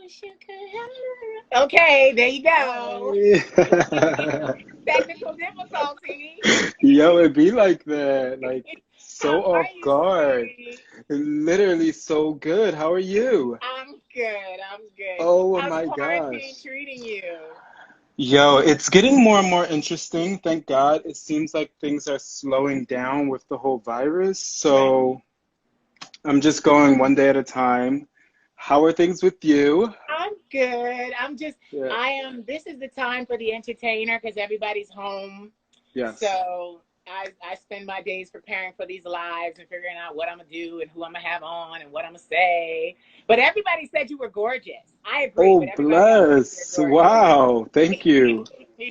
wish you could have. Okay, there you go. Technical difficulty. Yo, it be like that, like How so are off you, guard. sweetie? Literally so good. How are you? I'm good. I'm good. Oh How's my quarantine gosh. treating you? Yo, it's getting more and more interesting. Thank God. It seems like things are slowing down with the whole virus. Right. So I'm just going one day at a time. How are things with you? I'm good. Yeah. This is the time for the entertainer because everybody's home. Yes. So I spend my days preparing for these lives and figuring out what I'm going to do and who I'm going to have on and what I'm going to say. But everybody said you were gorgeous. I agree, Oh, but everybody else said you're bless. gorgeous. Wow. Thank you.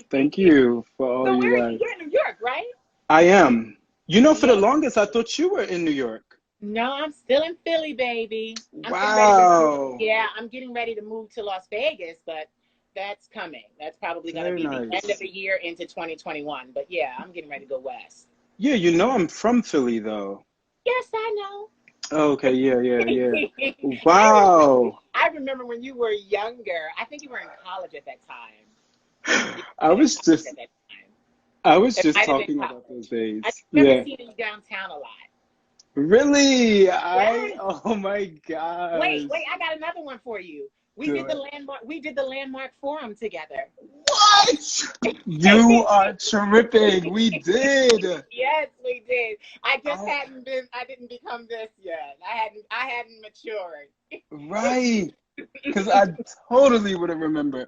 Thank you for all So you guys. you're in New York, right? I am. You know, for the Yeah. longest, I thought you were in New York. No, I'm still in Philly, baby. I'm getting ready to move. Wow. Yeah, I'm getting ready to move to Las Vegas, but that's coming. That's probably going to Very be the end of nice. the year into 2021. But yeah, I'm getting ready to go west. Yeah, you know I'm from Philly, though. Yes, I know. Oh, okay, yeah, yeah, yeah. I remember. Wow. I remember when you were younger. I think you were in college at that time. You I might have been in was college just at that time. I was It just might have been talking about those college. I days. remember Yeah. seeing you downtown a lot. Really? Yes. Oh my Wait, gosh. wait, I got another one for you. Do it. We did the landmark forum together. What? You are tripping. We did. Yes, we did. Oh, I didn't become this yet. I hadn't matured. right. Because I totally would have remembered.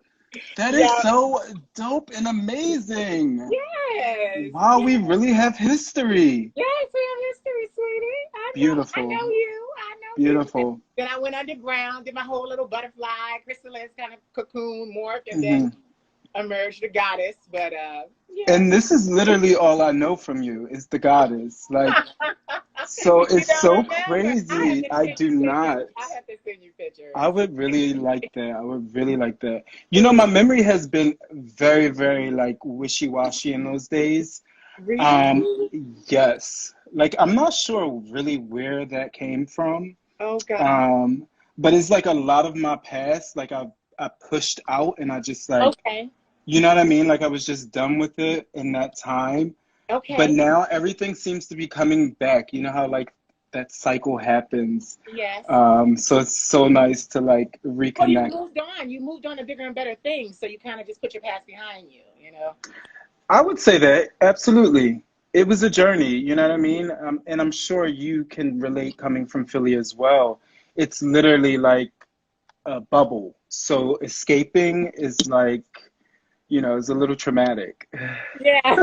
That is Yeah. so dope and amazing. Yes. Wow, we Yes. really have history. Yes, we have history, sweetie. I Beautiful. know you. I know you. Beautiful. Then I went underground, did my whole little butterfly, chrysalis kind of cocoon morph, and then Hmm. emerged a goddess. But yeah. And this is literally all I know from you is the goddess. Like, so You it's don't so remember. I have crazy. to I send do you pictures. not. I have to send you I pictures. would really like that. I would really like that. You know, my memory has been very, very like wishy-washy in those days. Um, Really? yes. Like I'm not sure really where that came from. Oh God. Um, but it's like a lot of my past, like I pushed out and I just like, Okay. you know what I mean? Like I was just done with it in that time. But Okay. now everything seems to be coming back. You know how like that cycle happens. Yes. So it's so nice to like Well, you reconnect. moved on. You moved on to bigger and better things. So you kind of just put your past behind you, you know? I would say that absolutely. It was a journey, you know what I mean? And I'm sure you can relate coming from Philly as well. It's literally like a bubble. So escaping is like, you know, it's a little traumatic. Yeah.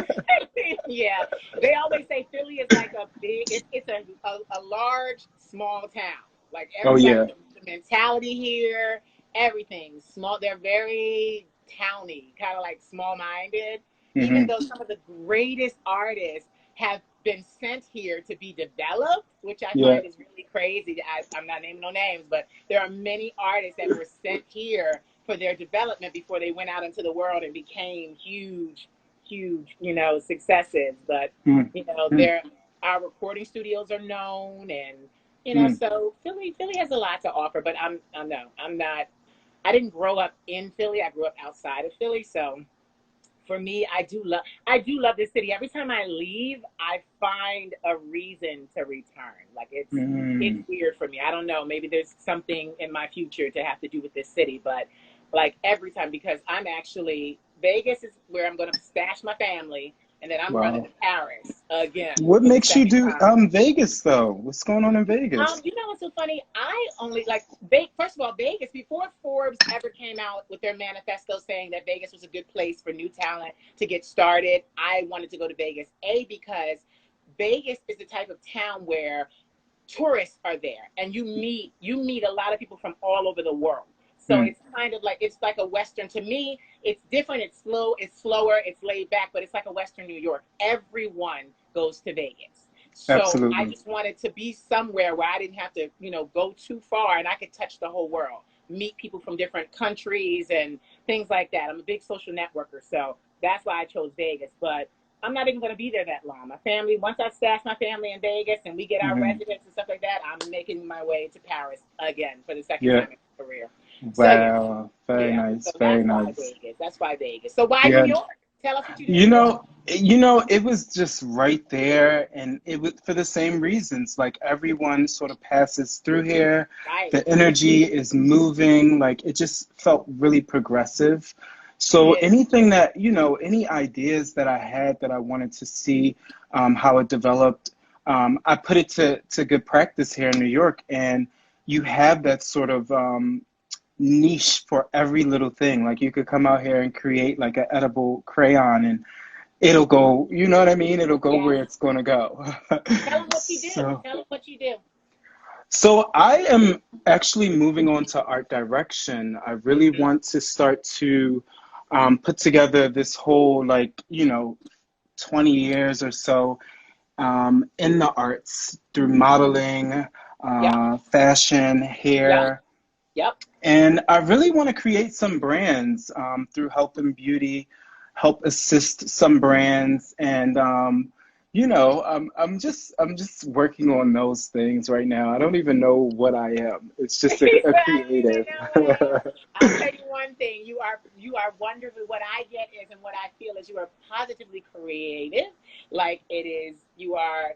Yeah. They always say Philly is like a large, small town. Like Oh everybody, yeah. the mentality here, everything small. They're very towny, kind of like small minded. Even Hmm. though some of the greatest artists have been sent here to be developed, which I Yeah. find is really crazy. I'm not naming no names, but there are many artists that were sent here for their development before they went out into the world and became huge, successes. But Mm-hmm. they're our recording studios are known, and so Philly has a lot to offer. But I'm not. I didn't grow up in Philly. I grew up outside of Philly, so for me, I do love this city. Every time I leave, I find a reason to return. Like it's Mm. weird for me. I don't know. Maybe there's something in my future to have to do with this city, but like every time, because I'm actually Vegas is where I'm going to stash my family, and then I'm running Wow. to Paris again What for the makes you second do time. Vegas though? What's going on in Vegas? You know what's so funny? I only like First of all, Vegas, before Forbes ever came out with their manifesto saying that Vegas was a good place for new talent to get started, I wanted to go to Vegas. Because Vegas is the type of town where tourists are there, and you meet a lot of people from all over the world. So Mm. it's kind of like a Western. To me, it's different. It's slower, it's laid back, but it's like a Western New York. Everyone goes to Vegas. So I Absolutely. just wanted to be somewhere where I didn't have to, go too far, and I could touch the whole world, meet people from different countries and things like that. I'm a big social networker, so that's why I chose Vegas. But I'm not even going to be there that long. My family, once I stash my family in Vegas and we get our Hmm. residence and stuff like that, I'm making my way to Paris again for the second Yeah. time in my career. So yeah, Wow. Very yeah. nice. So Very that's why nice. Vegas. That's why Vegas. So why New Yeah. York? Tell us what you do in You New York. know, it was just right there, and it was for the same reasons. Like everyone sort of passes through here, Right. the energy is moving, like it just felt really progressive. So Yeah. anything that, any ideas that I had that I wanted to see how it developed, I put it to good practice here in New York, and you have that sort of niche for every little thing. Like you could come out here and create like an edible crayon and it'll go, you know what I mean? It'll go Yes. where it's going to go. Tell them what you do. so, Tell them what you do. so I am actually moving on to art direction. I really Mhm. want to start to put together this whole, like, 20 years or so in the arts through modeling, Yep. fashion, Yep. hair. Yep. And I really want to create some brands through health and beauty, help assist some brands, and I'm just working on those things right now. I don't even know what I am. It's just He a said, I don't even creative. know what I am. I'll tell you one thing. You are wonderful. What I get is, and what I feel is, you are positively creative. Like it is, you are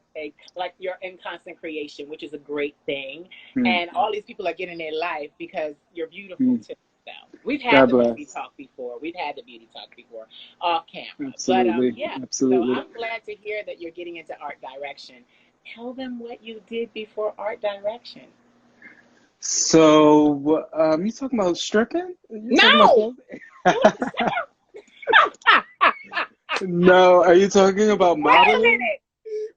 like you're in constant creation, which is a great thing. Hmm, And all these people are getting their life because you're beautiful hmm. too. So we've had God the beauty bless. talk before. We've had the beauty talk before off camera. But Absolutely, yeah. So absolutely. I'm glad to hear that you're getting into art direction. Tell them what you did before art direction. So, you talking about stripping? You talking about No! clothing? You No, are you talking about Wait a modeling? minute.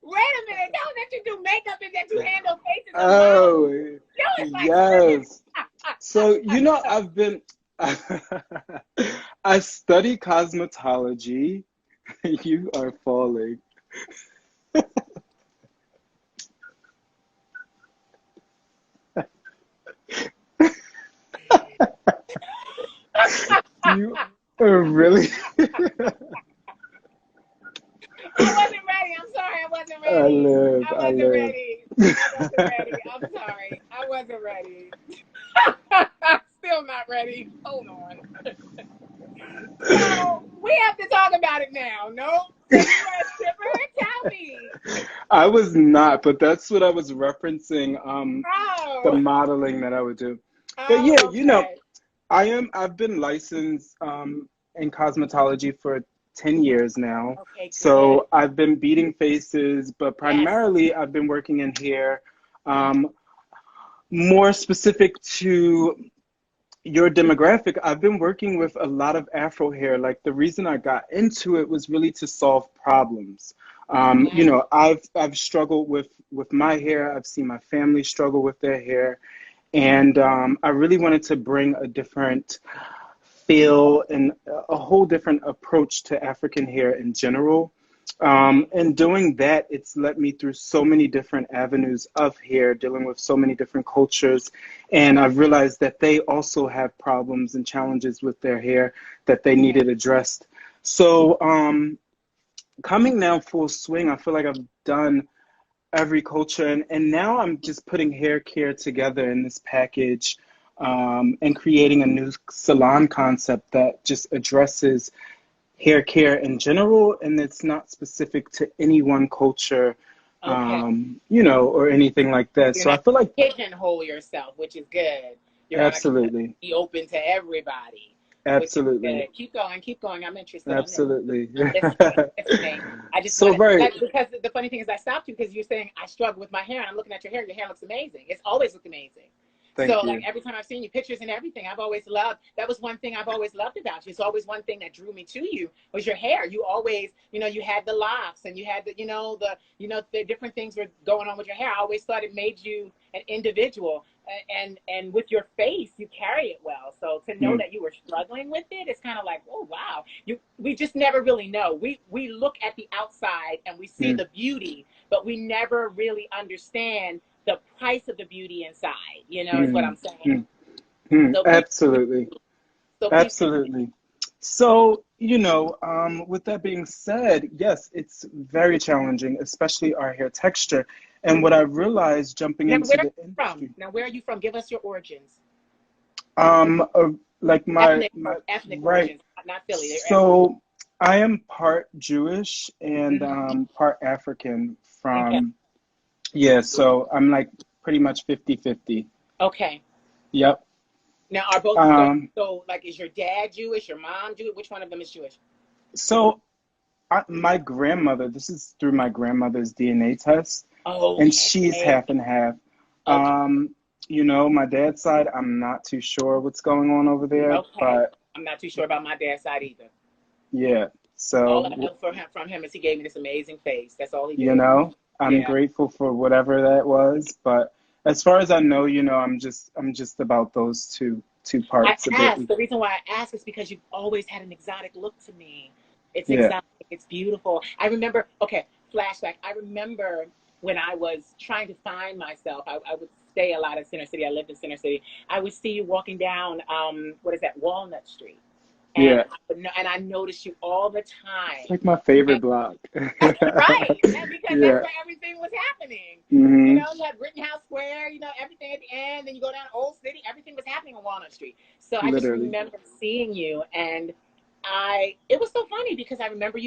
Wait a minute. Don't that you do makeup and that you handle faces of models. Oh, No, it's like stripping. yes. So, I've been, I study cosmetology. You are falling. You are really, I wasn't ready. I'm sorry. I wasn't I ready. live, I I wasn't live. ready. I wasn't ready. I'm sorry. I wasn't ready. Still not ready. Hold on. So we have to talk about it now. No? So you are a stripper? Tell me. I was not, but that's what I was referencing, the Oh. modeling that I would do. But Oh, yeah, okay. I've been licensed in cosmetology for 10 years now. Okay, good. So I've been beating faces, but Yes. primarily I've been working in hair, um, more specific to your demographic. I've been working with a lot of Afro hair. Like the reason I got into it was really to solve problems. Okay. I've struggled with my hair. I've seen my family struggle with their hair, and I really wanted to bring a different feel and a whole different approach to African hair in general. Okay. And doing that, it's led me through so many different avenues of hair, dealing with so many different cultures. And I've realized that they also have problems and challenges with their hair that they Okay. needed addressed. So, coming now full swing, I feel like I've done every culture. And now I'm just putting hair care together in this package and creating a new salon concept that just addresses hair care in general, and it's not specific to any one culture, Okay. or anything like that. You're So I not feel like pigeonhole yourself, which is good. You're gonna absolutely, be open to everybody, which is absolutely, good. Keep going, keep going. I'm interested. absolutely. I'm listening. I'm listening. I just So want to, right, like, because the funny thing is, I stopped you because you're saying I struggle with my hair, and I'm looking at your hair. Your hair looks amazing. It's always looked amazing. So, thank like you. every time I've seen you, pictures and everything, I've always loved. That was one thing I've always loved about you. It's always one thing that drew me to you was your hair. You always, you had the locks and you had the different things were going on with your hair. I always thought it made you an individual, and with your face, you carry it well. So to know Mm, that you were struggling with it, it's kind of like, oh wow, we just never really know. We look at the outside and we see mm, the beauty, but we never really understand the price of the beauty inside, is what mm, I'm saying. mm, mm. So please, Absolutely, so please continue. absolutely. So, with that being said, yes, it's very challenging, especially our hair texture. And what I realized jumping Now, into where are the you from? industry, Now, where are you from? Give us your origins. Uh, like my Ethnic right. origins, not Philly. They're ethnic. So I am part Jewish and Mhm. part African Okay. from, yeah, so I'm like pretty much 50-50. Okay. Yep. Now, are both Um, so like is your dad Jewish? Your mom Jewish? Which one of them is Jewish? so my grandmother, this is through my grandmother's DNA test, and she's Okay. half and half. Okay. Um, my dad's side, I'm not too sure what's going on over there, Okay. but I'm not too sure about my dad's side either. yeah. All I So, know from him is he gave me this amazing face. That's all he you did. know, I'm Yeah. grateful for whatever that was, but as far as I know, I'm just about those two I parts a bit. asked. The reason why I ask is because you've always had an exotic look to me. It's Yeah. exotic. It's beautiful. I remember, okay, flashback. I remember when I was trying to find myself, I would stay a lot in Center City. I lived in Center City. I would see you walking down, what is that, Walnut Street. And Yeah. I noticed you all the It's time. like my favorite block. Right. And because that's Yeah. where everything was happening. Hmm. You had Rittenhouse Square, everything at the end, then you go down Old City, everything was happening on Walnut Street. So I just Literally. remember seeing you, and it was so funny because I remember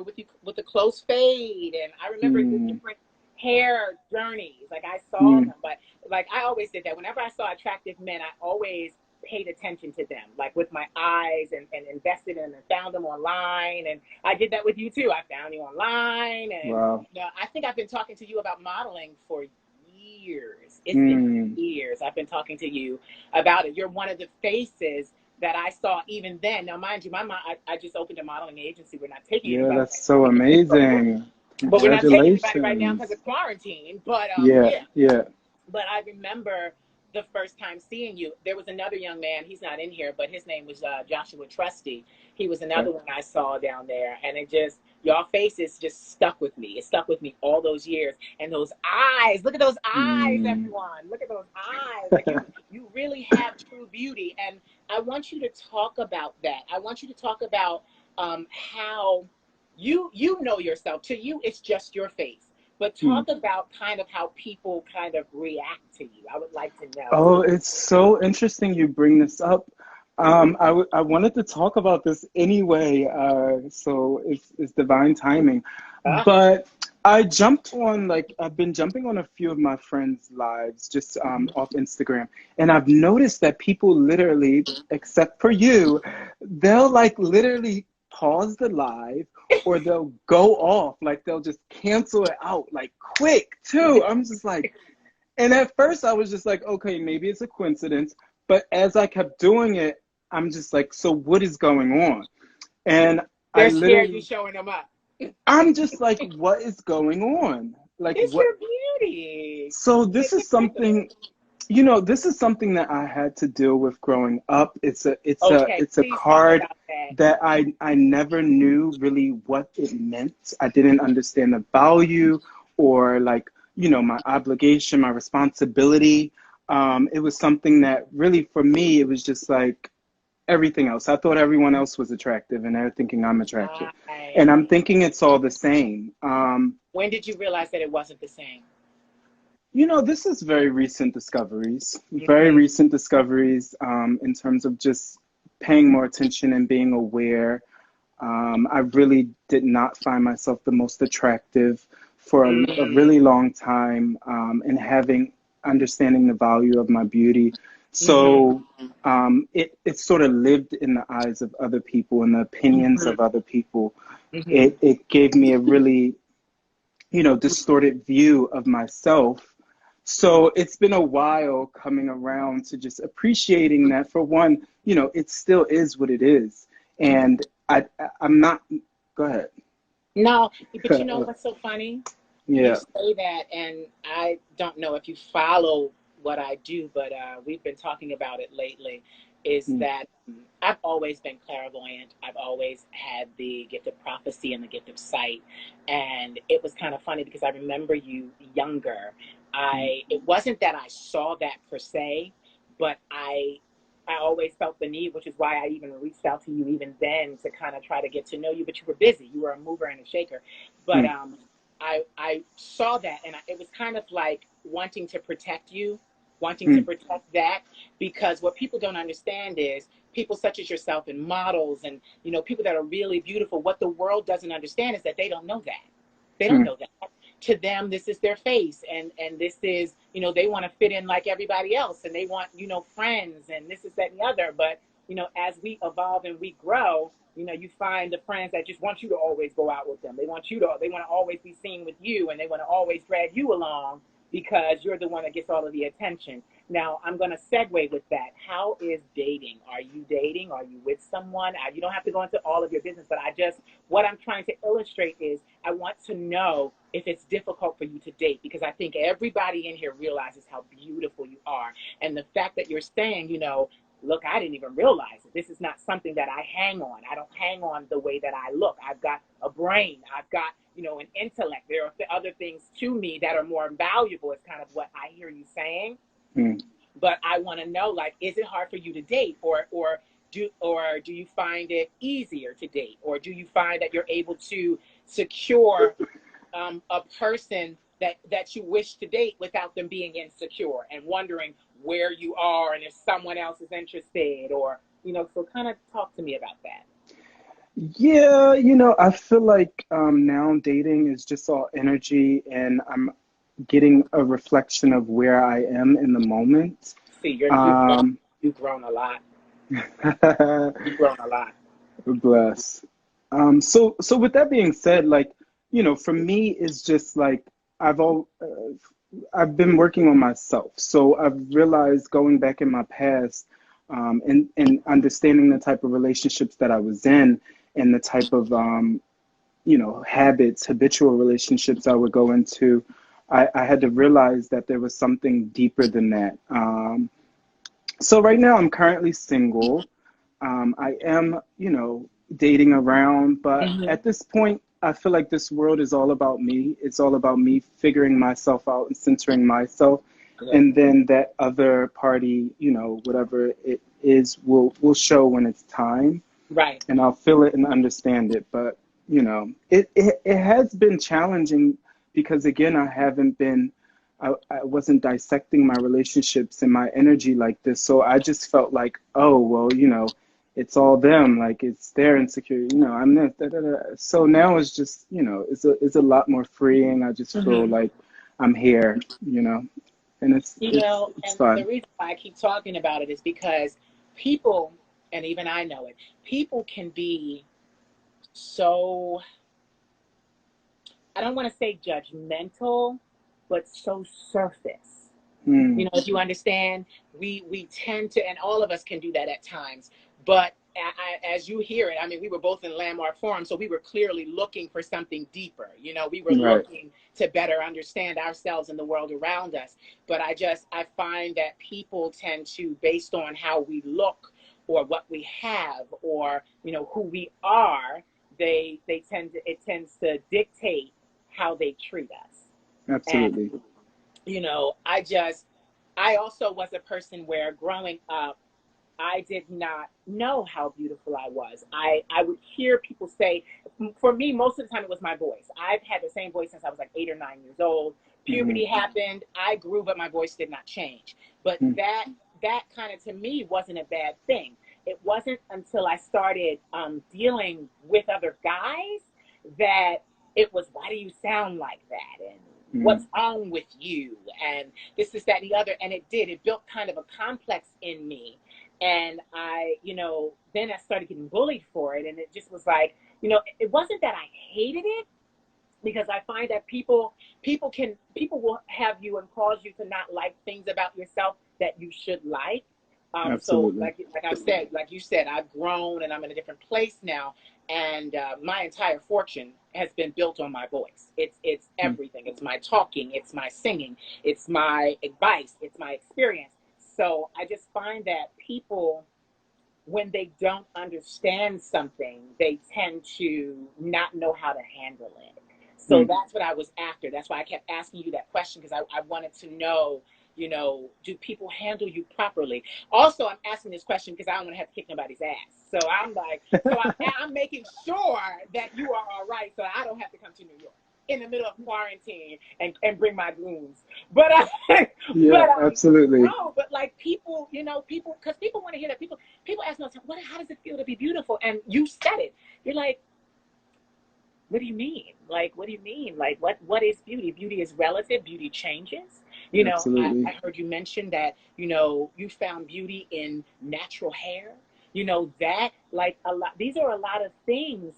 with you with the close fade, and I remember the Mm. different hair journeys. Like I saw Mm. them, but like I always did that. Whenever I saw attractive men, I always paid attention to them, like with my eyes, and invested in them and found them online. And I did that with you too. I found you online, and Wow. I think I've been talking to you about modeling for years. It's been Mm. years. I've been talking to you about it. You're one of the faces that I saw even then. Now, mind you, my mom, I just opened a modeling agency. We're not taking Yeah, anybody that's right so now because it's so, amazing. but we're not taking anybody right now because Congratulations. of quarantine. But Yeah, yeah, yeah. but I remember the first time seeing you. There was another young man. He's not in here, but his name was Joshua Trusty. He was Okay. another one I saw down there, and it just your faces just stuck with me. It stuck with me all those years, and those eyes. Look at those eyes, Mm. everyone. Look at those eyes. Like you really have true beauty, and I want you to talk about that. I want you to talk about how you know yourself. To you, it's just your face, but Mm. talk about kind of how people kind of react to you. I would like to know. Oh, it's so interesting you bring this up. I wanted to talk about this anyway, so it's divine timing. Ah, But I jumped on, like, I've been jumping on a few of my friends' lives just off Instagram, and I've noticed that people literally, except for you, they'll like literally pause the live or they'll go off, like they'll just cancel it out like quick too. I'm just like, and at first, I was just like, okay, maybe it's a coincidence. But as I kept doing it, I'm just like, so what is going on? And I they're scared you literally, showing them up. I'm just like, what is going on? Like, It's what? your beauty. So this It's is ridiculous. something, this is something that I had to deal with growing up. Okay, It's a please talk card about that. that I never knew really what it meant. I didn't understand the value or like, my obligation, my responsibility. It was something that really for me, it was just like everything else. I thought everyone else was attractive and they're thinking I'm attractive. And I'm Right. thinking it's all the same. When did you realize that it wasn't the same? This is very recent discoveries, very Okay. recent discoveries in terms of just paying more attention and being aware. I really did not find myself the most attractive for a Mm-hmm. really long time, and having understanding the value of my beauty. Mm-hmm. So it sort of lived in the eyes of other people and the opinions of other people. Mm-hmm. It gave me a really, distorted view of myself. So it's been a while coming around to just appreciating that for one, it still is what it is. And I'm not, go ahead. No, but you know what's so funny? You Yeah. say that, and I don't know if you follow what I do, but we've been talking about it lately. Is Mm. that I've always been clairvoyant. I've always had the gift of prophecy and the gift of sight, and it was kind of funny because I remember you younger. Mm. It wasn't that I saw that per se, but I always felt the need, which is why I even reached out to you even then to kind of try to get to know you. But you were busy. You were a mover and a shaker. But Mm. I saw that, and it was kind of like wanting to protect you. wanting to Mm, protect that, because what people don't understand is people such as yourself and models and, you know, people that are really beautiful, what the world doesn't understand is that they don't know that. They don't mm, know that. To them, this is their face, and this is, you know, they want to fit in like everybody else, and they want, you know, friends, and this is that and the other. But, you know, as we evolve and we grow, you know, you find the friends that just want you to always go out with them. They want to always be seen with you, and they want to always drag you along because you're the one that gets all of the attention. Now, I'm going to segue with that. How is dating? Are you dating? Are you with someone? You don't have to go into all of your business, but what I'm trying to illustrate is I want to know if it's difficult for you to date, because I think everybody in here realizes how beautiful you are. And the fact that you're saying, you know, look, I didn't even realize it. This is not something that I hang on. I don't hang on the way that I look. I've got a brain. I've got, you know, an intellect. There are other things to me that are more valuable, is kind of what I hear you saying. mm. But I want to know, like, is it hard for you to date, or do you find it easier to date, or do you find that you're able to secure a person that you wish to date without them being insecure and wondering where you are and if someone else is interested, or, you know, so kind of talk to me about that. Yeah, you know, I feel like now dating is just all energy, and I'm getting a reflection of where I am in the moment. See, Um, you've grown a lot. You've grown a lot. Bless. So with that being said, like, you know, for me, it's just like I've been working on myself. So I've realized going back in my past, and understanding the type of relationships that I was in and the type of you know, habits, habitual relationships I would go into. I had to realize that there was something deeper than that. So right now I'm currently single. I am, you know, dating around, but Hmm. at this point, I feel like this world is all about me. It's all about me figuring myself out and centering myself, Good. and then that other party, you know, whatever it is, will show when it's time, Right. and I'll feel it and understand it. But you know, it has been challenging because again, I wasn't dissecting my relationships and my energy like this. So I just felt like, oh, well, you know, it's all them. Like it's their insecurity. You know, I'm this. Da, da, da. So now it's just, you know, it's a lot more freeing. I just feel Hmm. like I'm here, you know, and You know, it's and the fun. reason why I keep talking about it is because people, and even I know it, people can be so, I don't want to say judgmental, but so surface. You Mm, know, if you understand, we tend to, and all of us can do that at times. But as you hear it, I mean, we were both in landmark forum, so we were clearly looking for something deeper. You know, we were right. looking to better understand ourselves and the world around us. But I find that people tend to, based on how we look or what we have, or, you know, who we are, they tend to, it tends to dictate how they treat us. Absolutely. And, you know, I also was a person where growing up, I did not know how beautiful I was. I would hear people say, for me, most of the time it was my voice. I've had the same voice since I was like 8 or 9 years old. Hmm. Puberty happened. I grew, but my voice did not change. But that kind of, to me, wasn't a bad thing. It wasn't until I started dealing with other guys that it was, why do you sound like that? And Mm, what's wrong with you? And this, that, and the other. And it built kind of a complex in me. And I, you know, then I started getting bullied for it. And it just was like, you know, it wasn't that I hated it, because I find that people will have you and cause you to not like things about yourself that you should like. So absolutely. like I said, like you said, I've grown and I'm in a different place now, and my entire fortune has been built on my voice. It's Mm, everything. It's my talking. It's my singing. It's my advice. It's my experience. So I just find that people, when they don't understand something, they tend to not know how to handle it. So mm. that's what I was after. That's why I kept asking you that question, because I wanted to know, you know, do people handle you properly? Also, I'm asking this question because I don't want to have to kick nobody's ass. So I'm like, I'm making sure that you are all right, so I don't have to come to New York. in the middle of quarantine and bring my blooms. But Yeah, but absolutely. no, but like people, you know, people, because people want to hear that. People ask me all the time, what, how does it feel to be beautiful? And you said it. You're like, what do you mean? Like, what do you mean? Like, what is beauty? Beauty is relative. Beauty changes. You know, Absolutely. I heard you mention that, you know, you found beauty in natural hair. You know, that, like, a lot, these are a lot of things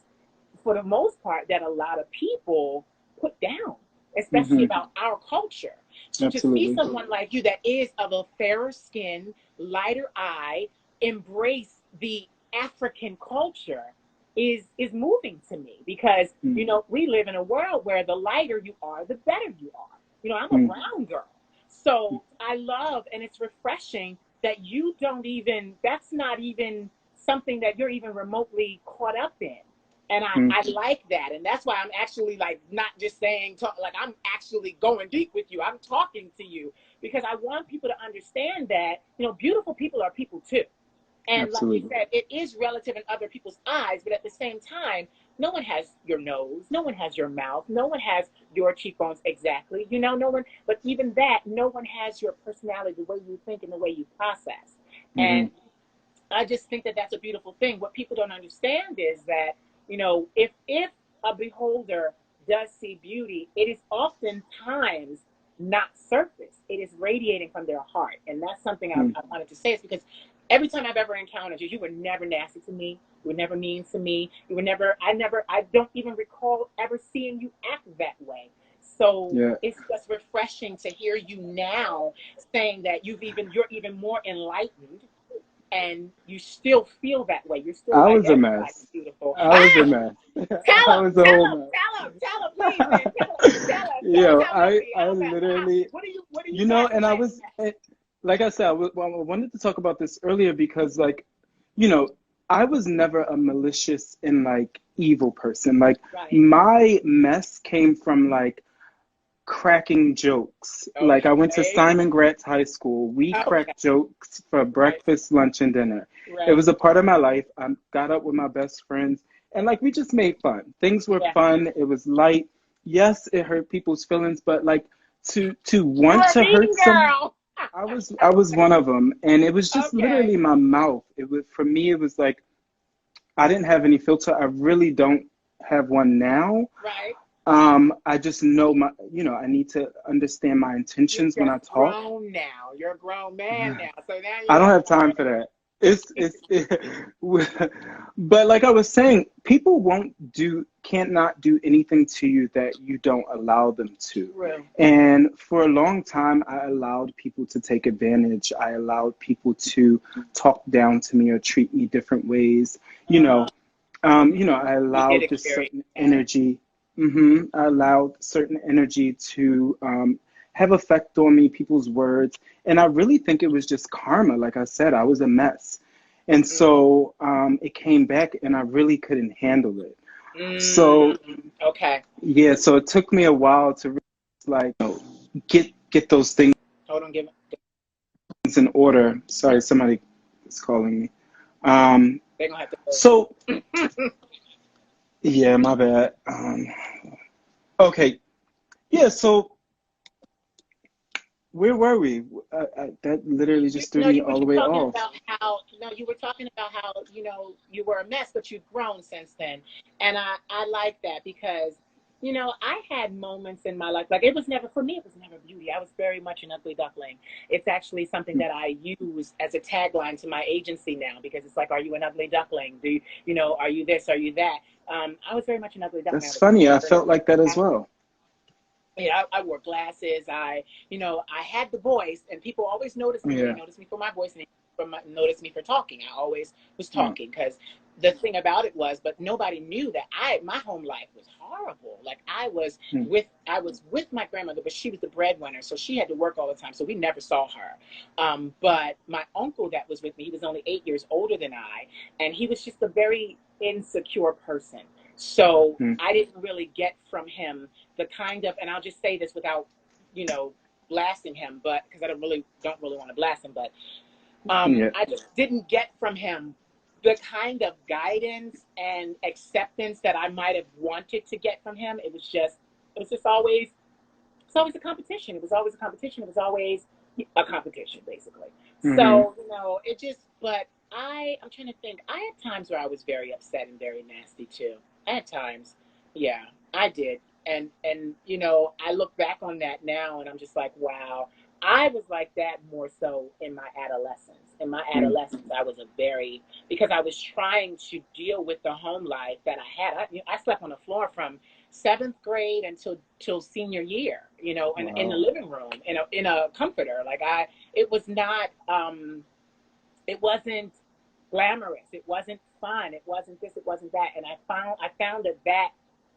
for the most part that a lot of people put down, especially Hmm. about our culture. So to see Absolutely. someone like you that is of a fairer skin, lighter eye, embrace the African culture is moving to me, because you know we live in a world where the lighter you are, the better you are. You know, I'm a Mm-hmm. brown girl, so I love, and it's refreshing that you don't even, that's not even something that you're even remotely caught up in. And I like that. And that's why I'm actually like not just saying talk, like I'm actually going deep with you. I'm talking to you because I want people to understand that, you know, beautiful people are people too. And like you Absolutely. said, it is relative in other people's eyes, but at the same time, no one has your nose, no one has your mouth, no one has your cheekbones exactly. You know, no one, but even that, no one has your personality, the way you think and the way you process. Hmm. And I just think that that's a beautiful thing. What people don't understand is that, you know, if a beholder does see beauty, it is oftentimes not surface. It is radiating from their heart. And that's something I wanted to say, is because every time I've ever encountered you, you were never nasty to me. You were never mean to me. You were never, I don't even recall ever seeing you act that way. So Yeah. it's just refreshing to hear you now saying that you're even more enlightened, and you still feel that way. You're still I like, was a everybody's mess. beautiful. I was a Ah, mess. tell I them, was a tell whole them, mess. tell them, please, man. Tell us Yo, how I messy, I how bad. literally, What do you you know, got to and I say? was like I said, I wanted to talk about this earlier because, like, you know, I was never a malicious and like evil person. Like, Right. my mess came from like cracking jokes. Like, I went to Okay. Simon Gratz High School. We Okay. cracked jokes for Right. breakfast, lunch, and dinner. It Right. was a part of my life. I got up with my best friends, and like we just made fun. Things were Yeah. fun. It was light. Yes, it hurt people's feelings, but like to You want were a to hurt mean some, girl. I was one of them, and it was just Okay. literally my mouth. It was, for me. It was like I didn't have any filter. I really don't have one now. Right. I just know my, I need to understand my You're intentions when just I talk. grown now. You're a grown man now. So now you I don't have have time for that. But like I was saying, people can't not do anything to you that you don't allow them to. true. And for a long time, I allowed people to take advantage. I allowed people to talk down to me or treat me different ways. You know, Uh-huh. I We did allowed this experience certain that. energy. I allowed certain energy to have effect on me, people's words, and I really think it was just karma. Like I said, I was a mess, and Mm. so it came back, and I really couldn't handle it. So Mm. Okay. yeah, so it took me a while to really, like, get those things Hold on. Give me. in order. Sorry, somebody is calling me. Um, They're gonna have to go. so yeah, my bad. Okay, yeah. So where were we? That literally You just threw know, me you were all the just way talking off. about how, no, you were talking about how, you know, you were a mess, but you've grown since then. And I like that because, you know, I had moments in my life, like it was never, for me, it was never beauty. I was very much an ugly duckling. It's actually something that I use as a tagline to my agency now, because it's like, are you an ugly duckling? You know, are you this? Are you that? I was very much an ugly duckling. I That's was funny. I stubborn. felt like that as well. Yeah, I wore glasses. You know, I had the voice, and people always noticed me. They Yeah. noticed me for my voice, and they noticed me for talking. I always was Mm. talking because the thing about it was, but nobody knew that my home life was horrible. Like Mm. I was with my grandmother, but she was the breadwinner, so she had to work all the time, so we never saw her. But my uncle that was with me, he was only 8 years older than I, and he was just a very insecure person. So Mm. I didn't really get from him the kind of, and I'll just say this without, you know, blasting him, but because I don't really want to blast him, but Yeah. I just didn't get from him the kind of guidance and acceptance that I might have wanted to get from him. It was just, It's just always, it's always a competition. It was always a competition. It was always a competition, basically. Hmm. So, it just, but I'm trying to think. I had times where I was very upset and very nasty too. I had times. Yeah, I did. And I look back on that now and I'm just like, wow. I was like that more so in my adolescence. In my adolescence, I was a very, because I was trying to deal with the home life that I had. I slept on the floor from seventh grade until till senior year, in the Wow. living room in a comforter. Like it was not it wasn't glamorous. It wasn't fun. It wasn't this. It wasn't that. And I found that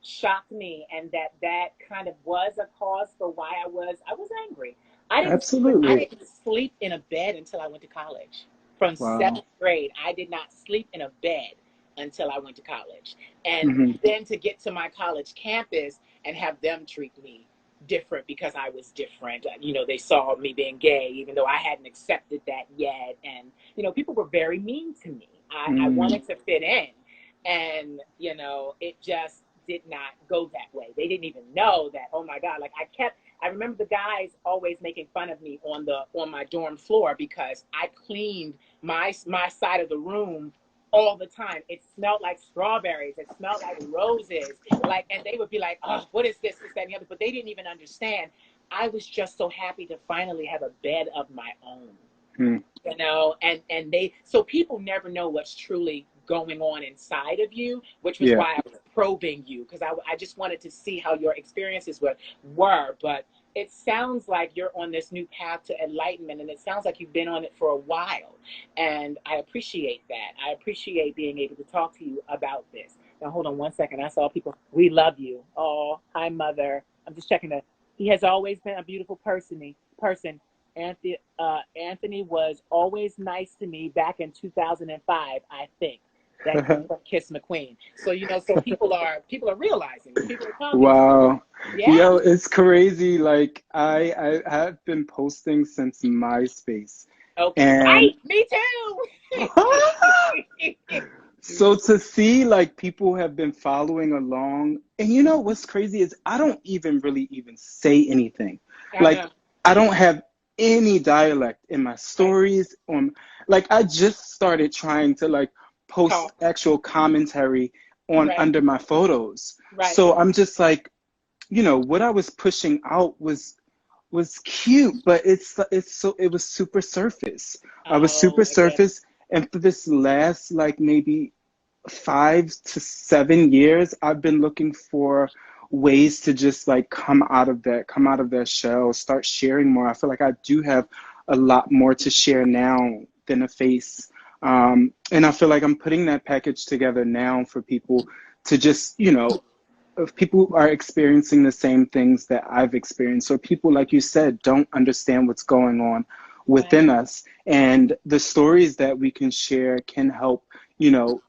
shocked me, and that kind of was a cause for why I was angry. I Absolutely. didn't sleep in a bed until I went to college. From Wow. seventh grade, I did not sleep in a bed until I went to college. And Hmm. then to get to my college campus and have them treat me different because I was different. They saw me being gay, even though I hadn't accepted that yet. And, people were very mean to me. I Mm. wanted to fit in. And, it just did not go that way. They didn't even know that, oh my God, like I remember the guys always making fun of me on my dorm floor because I cleaned my side of the room all the time. It smelled like strawberries. It smelled like roses. Like, and they would be like, "Oh, what is this? This, that, and the other." But they didn't even understand. I was just so happy to finally have a bed of my own. Mm. So people never know what's truly going on inside of you, which was Yeah. why I was probing you, because I just wanted to see how your experiences were. But it sounds like you're on this new path to enlightenment, and it sounds like you've been on it for a while, and I appreciate that. I appreciate being able to talk to you about this. Now hold on one second. I saw people. We love you. Oh, hi, mother. I'm just checking that. He has always been a beautiful person. Anthony was always nice to me back in 2005, I think. That came from Kiss McQueen. So so people are realizing. People are talking to you. Wow. Yeah. Yo, it's crazy. Like I have been posting since MySpace. Okay. And Right. Me too. so to see like people have been following along, and you know what's crazy is I don't even really even say anything. I Like know. I don't have any dialect in my Right. stories on, like I just started trying to like post Talk. actual commentary on Right. under my photos. Right. So I'm just like, what I was pushing out was cute, but it was super surface. I was super Oh, I get it. surface, and for this last like maybe 5 to 7 years, I've been looking for ways to just like come out of that shell, start sharing more. I feel like I do have a lot more to share now than a face. And I feel like I'm putting that package together now for people to just, if people are experiencing the same things that I've experienced, or people, like you said, don't understand what's going on Right. within us, and the stories that we can share can help,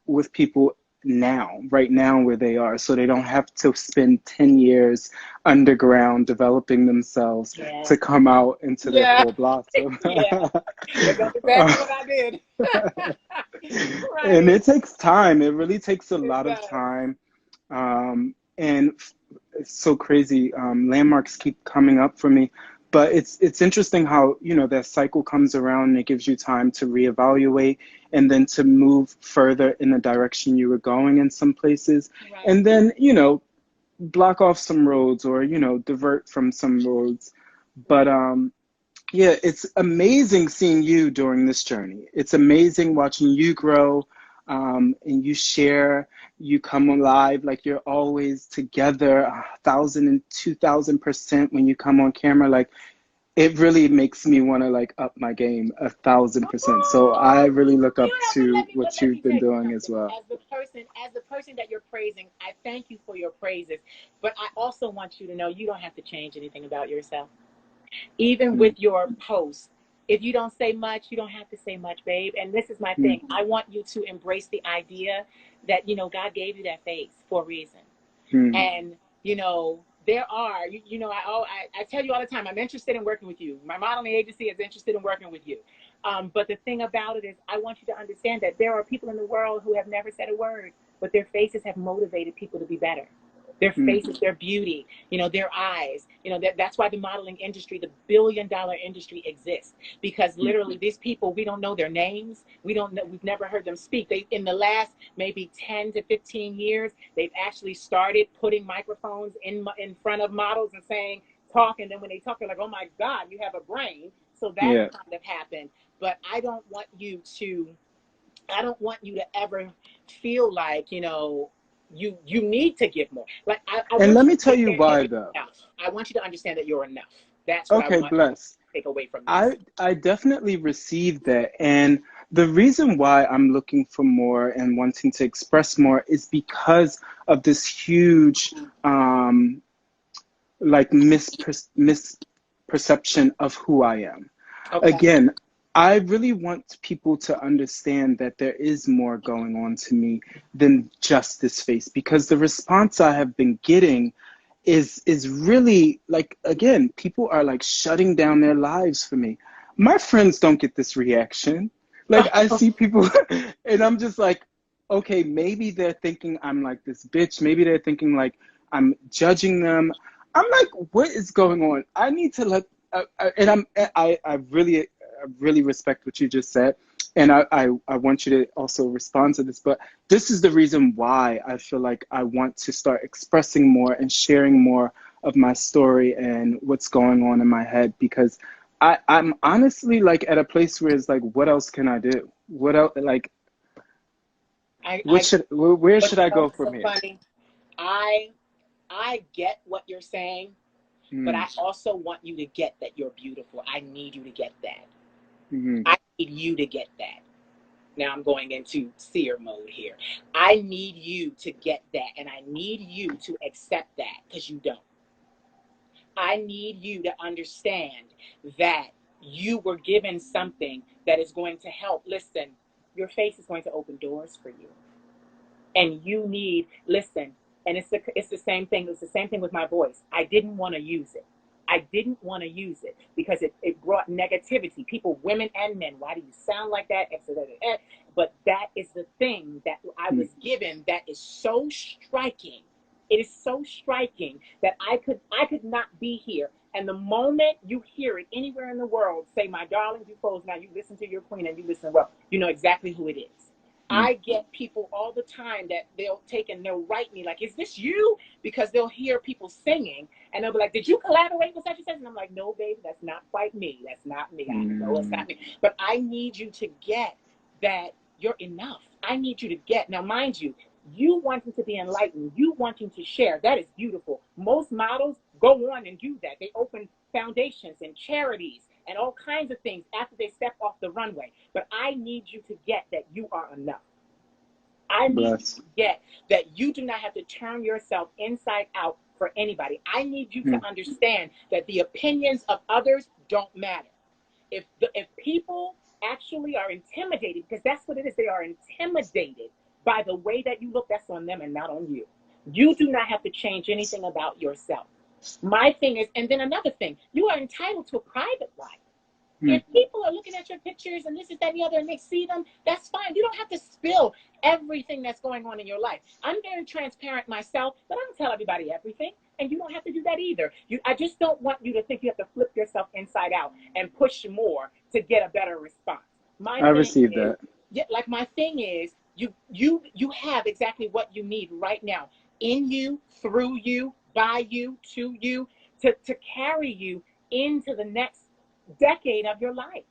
with people now, right now, where they are, so they don't have to spend 10 years underground developing themselves Yeah. to come out into their Yeah. full blossom. Yeah. That's exactly what I did. And Right. it takes time. It really takes a It lot of does. time. And it's so crazy. Landmarks keep coming up for me, but it's interesting how that cycle comes around and it gives you time to reevaluate and then to move further in the direction you were going in some places, Right. and then block off some roads or divert from some roads. But Right. yeah, it's amazing seeing you during this journey. It's amazing watching you grow, and you share, you come alive like you're always together, 1,000 and 2,000% when you come on camera. Like it really makes me want to like up my game 1,000%. So I Oh, really look up but to let, what let you've me been tell you doing as something. well. As the person that you're praising, I thank you for your praises. But I also want you to know you don't have to change anything about yourself. Even Mm, with your posts, if you don't say much, you don't have to say much, babe. And this is my mm, thing. I want you to embrace the idea that, God gave you that face for a reason. mm. And, there are, I tell you all the time, I'm interested in working with you. My modeling agency is interested in working with you. But the thing about it is, I want you to understand that there are people in the world who have never said a word, but their faces have motivated people to be better. Their Mm. faces, their beauty, their eyes. That's why the modeling industry, the billion-dollar industry exists. Because Mm. literally these people, we don't know their names. We don't know, we've never heard them speak. They, in the last maybe 10 to 15 years, they've actually started putting microphones in front of models and saying, talk. And then when they talk, they're like, oh my God, you have a brain. So that's Yeah. kind of happened. But I don't want you to ever feel like, you need to give more. Like I And want let you me to tell you understand why you're though. enough. I want you to understand that you're enough. That's what I Okay, want you to bless. take away from this. I definitely received that. And the reason why I'm looking for more and wanting to express more is because of this huge like misperception of who I am. Okay. Again, I really want people to understand that there is more going on to me than just this face, because the response I have been getting is really like, again, people are like shutting down their lives for me. My friends don't get this reaction. Like I see people and I'm just like, okay, maybe they're thinking I'm like this bitch. Maybe they're thinking like I'm judging them. I'm like, what is going on? I need to let and I really respect what you just said, and I want you to also respond to this. But this is the reason why I feel like I want to start expressing more and sharing more of my story and what's going on in my head, because I'm honestly like at a place where it's like, what else can I do? What else? Like, I where But should I go what's from so here? funny? I I get what you're saying, but Mm, I also want you to get that you're beautiful. I need you to get that. mm, I need you to get that. Now I'm going into seer mode here. I need you to get that, and I need you to accept that because you don't. I need you to understand that you were given something that is going to help. Listen, your face is going to open doors for you. And you need, listen, and it's the same thing. It's the same thing with my voice. I didn't want to use it. I didn't want to use it because it brought negativity. People, women and men, why do you sound like that? But that is the thing that I mm, was given that is so striking. It is so striking that I could not be here. And the moment you hear it anywhere in the world, say, my darling, you close now, you listen to your queen and you listen well, you know exactly who it is. mm. I get people all the time that they'll take and they'll write me like, is this you? Because they'll hear people singing and they'll be like, did you collaborate with such and such? And I'm like, no, baby, that's not quite me. That's not me. I know it's Mm. not me. But I need you to get that you're enough. I need you to get, now mind you, you wanting to be enlightened, you wanting to share, that is beautiful. Most models go on and do that. They open foundations and charities and all kinds of things after they step off the runway. But I need you to get that you are enough. I need you Bless. to get that you do not have to turn yourself inside out for anybody. I need you Mm, to understand that the opinions of others don't matter. If people actually are intimidated, because that's what it is, they are intimidated by the way that you look, that's on them and not on you. You do not have to change anything about yourself. My thing is, and then another thing, you are entitled to a private life. mm. If people are looking at your pictures and this is that and the other and they see them, that's fine. You don't have to spill everything that's going on in your life. I'm very transparent myself, but I don't tell everybody everything. And you don't have to do that either. I just don't want you to think you have to flip yourself inside out and push more to get a better response. My I thing received is, that. yeah, like my thing is, you have exactly what you need right now in you, through you, by you, to you, to carry you into the next decade of your life.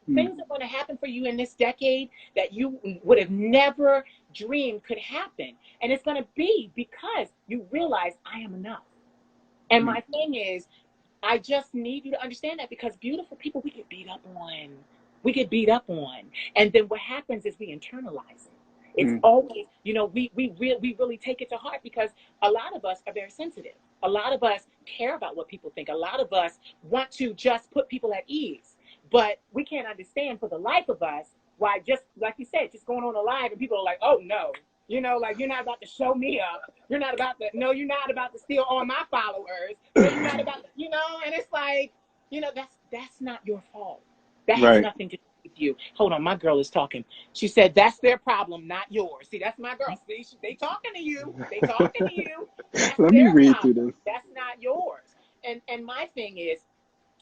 Mm, Things are going to happen for you in this decade that you would have never dreamed could happen. And it's going to be because you realize I am enough. And mm, my thing is, I just need you to understand that because beautiful people, we get beat up on. We get beat up on. And then what happens is we internalize it. It's mm. always, we really take it to heart because a lot of us are very sensitive. A lot of us care about what people think. A lot of us want to just put people at ease. But we can't understand for the life of us why, just like you said, just going on a live and people are like, oh no, like you're not about to show me up. You're not about to, no, you're not about to steal all my followers. No, you're not about, and it's like, that's not your fault. That has Right. nothing to do with you. Hold on, my girl is talking. She said, that's their problem, not yours. See, that's my girl. See, they talking to you. They talking to you. That's Let me their read through problem. this. That's not yours. And my thing is,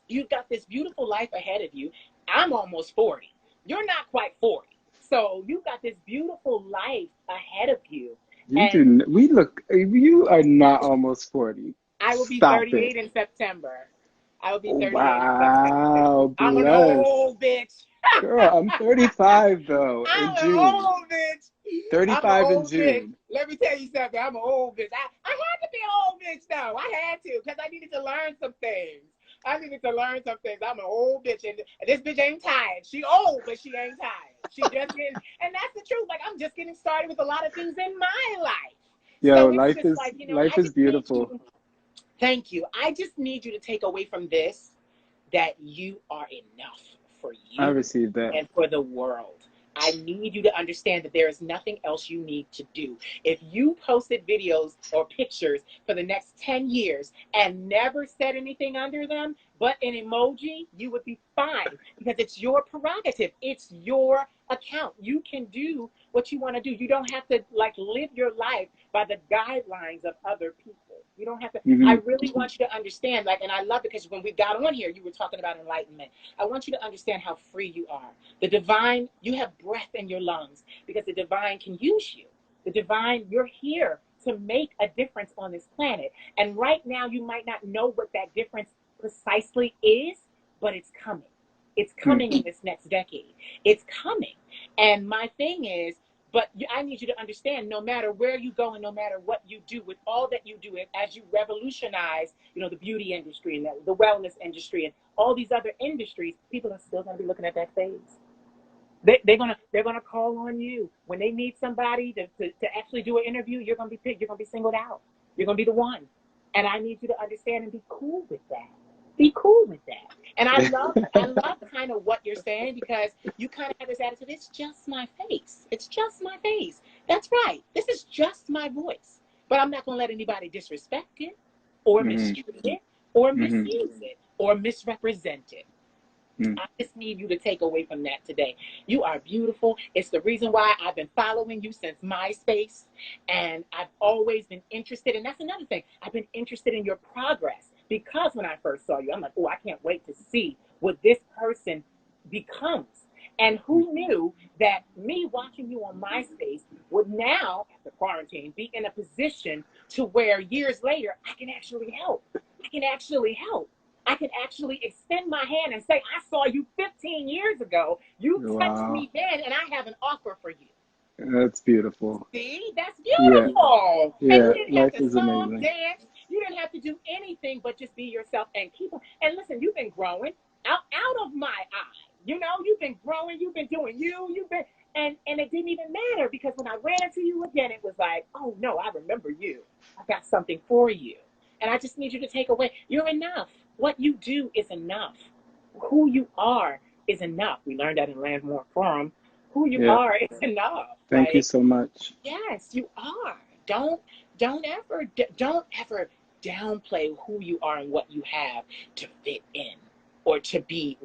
you've got this beautiful life ahead of you. I'm almost 40. You're not quite 40. So you've got this beautiful life ahead of you. You And do. We look. You are not almost 40. I will be Stop it. 38 in September. I will be 38 in September. Wow, I'm an bless. old bitch. Girl, I'm 35 though in I'm an June. old bitch. I'm an 35 in old bitch. June. Let me tell you something. I'm an old bitch. I had to be an old bitch though. I had to because I needed to learn some things. I needed to learn some things. I'm an old bitch, and this bitch ain't tired. She old, but she ain't tired. She just getting, and that's the truth. Like I'm just getting started with a lot of things in my life. Yo, So it's just like, life I is just need beautiful. you. Thank you. I just need you to take away from this that you are enough for I you received that. and for the world. I need you to understand that there is nothing else you need to do. If you posted videos or pictures for the next 10 years and never said anything under them but an emoji, you would be fine because it's your prerogative. It's your account. You can do what you want to do. You don't have to like live your life by the guidelines of other people. You don't have to. I Hmm. really want you to understand, like, and I love it because when we got on here, you were talking about enlightenment. I want you to understand how free you are. The divine, you have breath in your lungs because the divine can use you. The divine, you're here to make a difference on this planet. And right now, you might not know what that difference precisely is, but it's coming. It's coming in this next decade. It's coming. And my thing is, but I need you to understand, no matter where you go and no matter what you do, with all that you do, as you revolutionize, the beauty industry and the wellness industry and all these other industries, people are still going to be looking at that face. They're gonna call on you when they need somebody to actually do an interview. You're gonna be picked. You're gonna be singled out. You're gonna be the one. And I need you to understand and be cool with that. Be cool with that. And I love kind of what you're saying because you kind of have this attitude. It's just my face. It's just my face. That's right. This is just my voice. But I'm not gonna let anybody disrespect it, or Hmm. mistreat it, or Hmm. misuse it, or misrepresent it. Hmm. I just need you to take away from that today. You are beautiful. It's the reason why I've been following you since MySpace. And I've always been interested. And that's another thing. I've been interested in your progress because when I first saw you, I'm like, oh, I can't wait to see what this person becomes. And who knew that me watching you on MySpace would now, after quarantine, be in a position to where years later I can actually help. I can actually help. I can actually extend my hand and say, I saw you 15 years ago. You touched Wow, me then, and I have an offer for you. that's beautiful. See, that's Yeah, beautiful. And you yeah. didn't have Life to is song, amazing. dance. You didn't have to do anything but just be yourself and keep on. And listen, you've been growing out of my eye. You've been growing. You've been doing you. You've been, and it didn't even matter because when I ran into you again, it was like, oh no, I remember you. I got something for you. And I just need you to take away. You're enough. What you do is enough. Who you are is enough. We learned that in Landmark Forum. Who you Yeah. are is enough. Thank you Like, so much. yes, you are. Don't ever downplay who you are and what you have to fit in or to be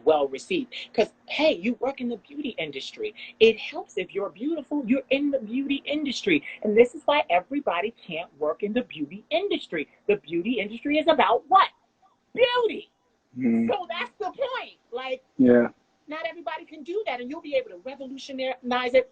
well received. Because hey, you work in the beauty industry. It helps if you're beautiful, you're in the beauty industry. And this is why everybody can't work in the beauty industry. The beauty industry is about what? Beauty. Mm. So that's the point. Like, Yeah. not everybody can do that, and you'll be able to revolutionize it.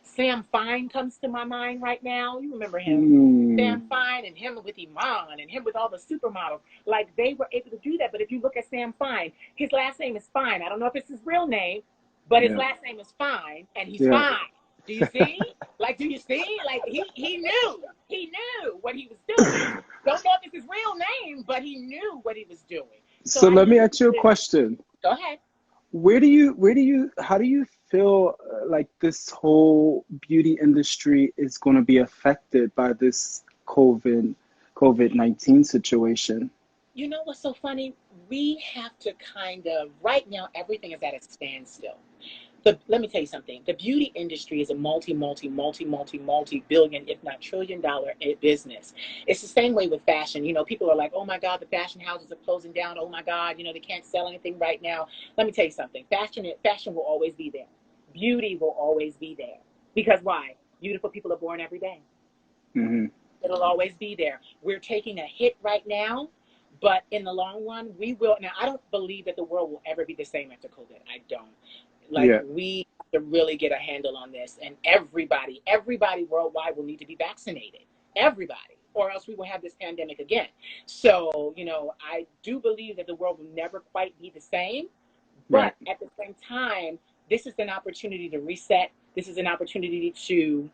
Sam Fine comes to my mind right now. You remember him. Mm. Sam Fine and him with Iman and him with all the supermodels. Like they were able to do that. But if you look at Sam Fine, his last name is Fine. I don't know if it's his real name, but his Yeah. last name is Fine and he's Yeah. fine. Do you see? Like, do you see? Like he knew. He knew what he was doing. Don't know if it's his real name, but he knew what he was doing. So So I let me need ask you a you to question. go ahead. How do you feel like this whole beauty industry is going to be affected by this COVID-19 situation? You know what's so funny? We have to right now, everything is at a standstill. Let me tell you something. The beauty industry is a multi-billion, if not trillion-dollar business. It's the same way with fashion. You know, people are like, oh my God, the fashion houses are closing down. Oh my God, you know, they can't sell anything right now. Let me tell you something. Fashion will always be there. Beauty will always be there. Because why? Beautiful people are born every day. Mm-hmm. It'll always be there. We're taking a hit right now, but in the long run, we will. Now, I don't believe that the world will ever be the same after COVID. I don't. Like, Yeah. we have to really get a handle on this, and everybody worldwide will need to be vaccinated. Everybody, or else we will have this pandemic again. So, you know, I do believe that the world will never quite be the same, Right. but at the same time, this is an opportunity to reset. This is an opportunity to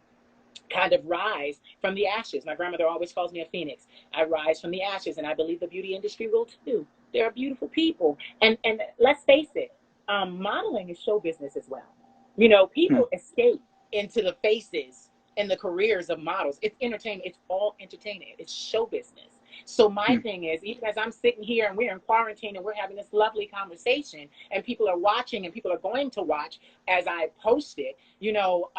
kind of rise from the ashes. My grandmother always calls me a phoenix. I rise from the ashes, and I believe the beauty industry will too. There are beautiful people, and let's face it, modeling is show business as well. You know, Hmm. people escape into the faces and the careers of models. It's entertainment. It's all entertainment. It's show business. So my Hmm. thing is, even as I'm sitting here and we're in quarantine and we're having this lovely conversation, and people are watching and people are going to watch as I post it, you know,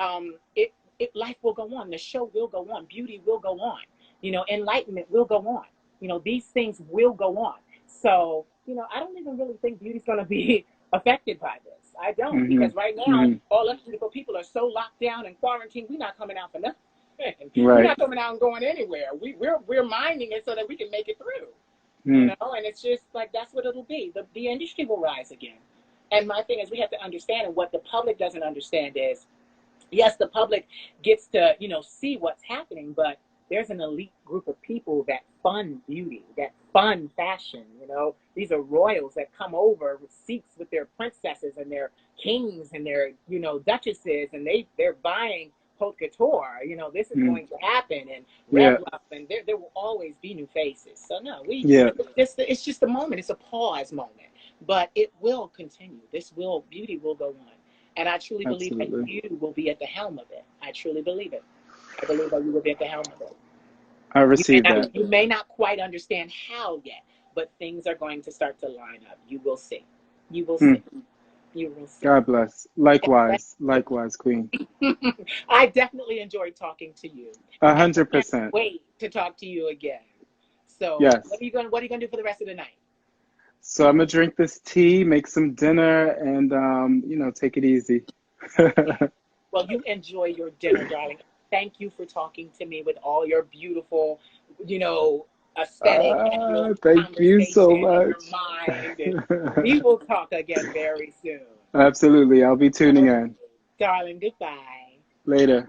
life will go on. The show will go on. Beauty will go on. You know, enlightenment will go on. You know, these things will go on. So, you know, I don't even really think beauty's going to be affected by this. I don't, Hmm. because right now, Hmm. all us beautiful people are so locked down and quarantined, we're not coming out for nothing. We're Right. not coming out and going anywhere. We're minding it so that we can make it through. You Hmm. know, and it's just like that's what it'll be. The industry will rise again. And my thing is, we have to understand, and what the public doesn't understand is, yes, the public gets to, you know, see what's happening, but there's an elite group of people that fund beauty, that fund fashion. You know, these are royals that come over with seats with their princesses and their kings and their, you know, duchesses, and they're buying haute couture. You know, this is Hmm. going to happen, and Yeah. Rev Up, and there will always be new faces. So no, Yeah. it's just a moment. It's a pause moment, but it will continue. Beauty will go on. And I truly believe that Absolutely. you will be at the helm of it. I truly believe it. I believe that you will be at the helm of it. I received that. You may not quite understand how yet, but things are going to start to line up. You will see. You will Hmm. see. You will see. God bless. Likewise. Likewise, Queen. I definitely enjoyed talking to you, A and I hundred can't percent. wait to talk to you again. So, Yes. what are you going to do for the rest of the night? So I'm gonna drink this tea, make some dinner, and take it easy. Well, you enjoy your dinner, darling. Thank you for talking to me with all your beautiful, you know, aesthetic and your Thank you so conversation and your much. mind. And we will talk again very soon. Absolutely. I'll be tuning Oh, in darling, goodbye. later.